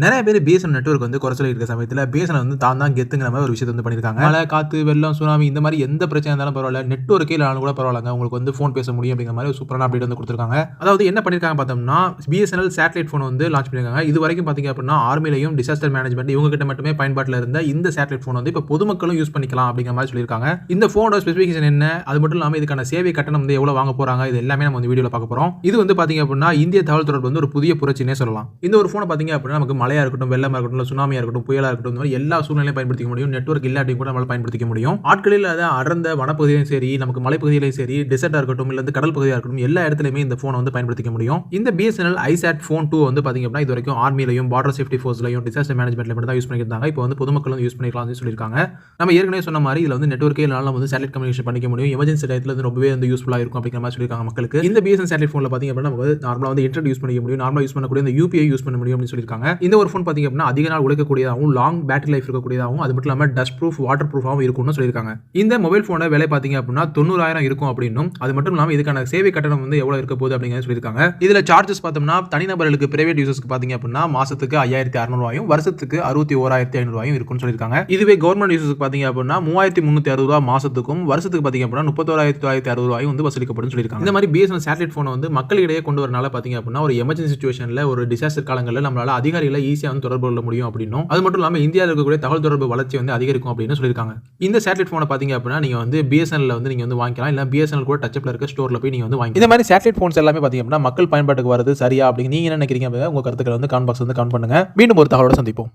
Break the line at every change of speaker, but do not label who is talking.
நிறைய பேர் BSNL network வந்து குறை சொல்லியிருக்க சமயத்தில் பிஎஸ்என்எல் வந்து தான் கெத்துங்கிற மாதிரி ஒரு விஷயத்தை வந்து பண்ணியிருக்காங்க. மழை, காத்து, வெள்ளம், சுனாமி இந்த மாதிரி எந்த பிரச்சனை இருந்தாலும் பரவாயில்ல, நெட்வொர்க்கே இல்லைனாலும் கூட பரவாயில்லைங்க, உங்களுக்கு வந்து ஃபோன் பேச முடியும் அப்படிங்கிற மாதிரி ஒரு சூப்பரான அப்டேட் வந்து கொடுத்துருக்காங்க. அதாவது என்ன பண்ணியிருக்காங்க பார்த்தோம்னா, பிஎஸ்என்எல் சேட்டலைட் ஃபோன் வந்து லான்ச் பண்ணியிருக்காங்க. இது வரைக்கும் பார்த்தீங்க அப்படின்னா ஆர்மிலையும் டிசாஸ்டர் மேனேஜ்மெண்ட் இவங்க கிட்ட மட்டுமே பயன்பாட்டில் இருந்த இந்த சேட்டலைட் ஃபோன் வந்து இப்போ பொதுமக்களும் யூஸ் பண்ணிக்கலாம் அப்படிங்கிற மாதிரி சொல்லியிருக்காங்க. இந்த ஃபோனோட ஸ்பெசிஃபிகேஷன் என்ன, அது மட்டும் இல்லாமல் இதுக்கான சேவை கட்டணம் வந்து எவ்வளோ வாங்க போறாங்க, இது எல்லாமே நம்ம வந்து வீடியோவில் பார்க்க போறோம். இது வந்து பார்த்தீங்க அப்படின்னா இந்திய தகவல் தொடர்பு வந்து ஒரு புதிய புரட்சினே சொல்லலாம். இந்த ஒரு ஃபோனை பார்த்தீங்க அப்படின்னா நமக்கு மழையா இருக்கட்டும், வெள்ளமா இருக்கட்டும், சுனாமியா இருக்கட்டும், புயலா இருக்கட்டும், இந்த மாதிரி எல்லா சூழ்நிலையும் பயன்படுத்திக்க முடியும். நெட்வொர்க் இல்லாட்டியும் கூட நம்மளால பயன்படுத்திக்க முடியும். ஆட்களில் இல்லாத அடர்ந்த வனப்பகுதியிலும் சரி, நமக்கு மலைப்பகுதியிலும் சரி, டெசர்ட்டா இருக்கட்டும், இல்ல கடல் பகுதியா இருக்கட்டும், எல்லா இடத்துலயுமே இந்த ஃபோனை வந்து பயன்படுத்திக்க முடியும். இந்த பிஎஸ்என்எல் ஐசாட் ஃபோன் 2 வந்து பாத்தீங்க அப்படின்னா இது வரைக்கும் ஆர்மிலையும், பார்டர் சேஃப்டி ஃபோர்ஸ்லையும், டிசாஸ்டர் மேனேஜ்மெண்ட்ல மட்டும் தான் யூஸ் பண்ணிருந்தாங்க. இப்போ வந்து பொதுமக்களும் யூஸ் பண்ணிக்கலாம்னு சொல்லியிருக்காங்க. நம்ம ஏற்கனவே சொன்ன மாதிரி இதுல வந்து நெட்வொர்க்கே இல்லனாலும் நம்ம வந்து சேட்டலைட் கம்யூனிகேஷன் பண்ணிக்க முடியும். எமர்ஜென்சி டயத்துல வந்து ரொம்பவே வந்து யூஸ்ஃபுல்லா இருக்கும் அப்படிங்கிற மாதிரி சொல்லியிருக்காங்க மக்களுக்கு. இந்த பிஎஸ்என்எல் சேட்டலைட் ஃபோன்ல பாத்தீங்க அப்படின்னா நம்ம நார்மலா வந்து இன்டர்நெட் யூஸ் பண்ணிக்க முடியும், நார்மலா யூஸ் பண்ணக்கூடிய இந்த யூபிஐ யூஸ் பண்ண முடியும் அப்படின்னு சொல்லியிருக்காங்க. இந்த ஒரு ஃபோன் பாத்தீங்க அப்படின்னா அதிக நாள் உழைக்கக்கூடியதாகவும், லாங் பேட்டரி லைஃப் இருக்கக்கூடியதாகவும், அது மட்டும் இல்லாம டஸ்ட் ப்ரூஃப், வாட்டர் ப்ரூஃபாகவும் இருக்கும்னு சொல்லியிருக்காங்க. இந்த மொபைல் ஃபோனோட விலை பாத்தீங்க அப்படின்னா 90,000 இருக்கும் அப்படின்னும், அது மட்டும் இல்லாம இதுக்கான சேவை கட்டணம் வந்து எவ்வளவு இருக்க போகுது அப்படிங்கிறது சொல்லியிருக்காங்க. இதுல சார்ஜஸ் பார்த்தோம்னா தனிநபர்களுக்கு, பிரைவேட் யூசர்ஸ்க்கு பாத்தீங்க அப்படின்னா மாசத்துக்கு 5,600 ரூபாயும், வருஷத்துக்கு 61,500 ரூபாயும் இருக்கும்னு சொல்லியிருக்காங்க. இதுவே கவர்மெண்ட் யூசர்ஸ்க்கு பாத்தீங்க அப்படின்னா 3,360 ரூபாய் மாசத்துக்கும், வருஷத்துக்கு பாத்தீங்க அப்படின்னா 31,960 ரூபாயும் வந்து வசூலிக்கப்படும் சொல்லியிருக்காங்க. இந்த மாதிரி பிஎஸ்என்எல் சேட்டலைட் ஃபோனை வந்து மக்களிடையே கொண்டு வரனால பாத்தீங்க அப்படின்னா ஒரு எமர்ஜென்சி சிச்சுவேஷன்ல, ஒரு டிசாஸ்டர் காலங்களில் நம்மளால அதிகாரிகளை ஈஸியா வந்து தொடர்பு கொள்ள முடியும் அப்படின்னும், அது மட்டும் இல்லாம இந்தியாவில் இருக்கக்கூடிய தகவல் தொடர்பு வளர்ச்சி வந்து அதிகரிக்கும் அப்படின்னு சொல்லியிருக்காங்க. இந்த சேட்டலைட் ஃபோனை பாத்தீங்க அப்படின்னா நீங்க வந்து பிஎஸ்என்எல் வந்து நீங்க வந்து வாங்கிக்கலாம், இல்ல பிஎஸ்என்எல் கூட டச்அப்ல இருக்க ஸ்டோர்ல போய் நீங்க வந்து வாங்கி. இந்த மாதிரி சேட்டலைட் ஃபோன்ஸ் எல்லாமே பாத்தீங்க அப்படின்னா மக்கள் பயன்பாட்டுக்கு வரது சரியா அப்படின்னு நீங்க என்ன நினைக்கிறீங்க? உங்க கருத்துக்களை வந்து கமெண்ட் பாக்ஸ் வந்து கமெண்ட் பண்ணுங்க. மீண்டும் ஒரு தகவலோட சந்திப்போம்.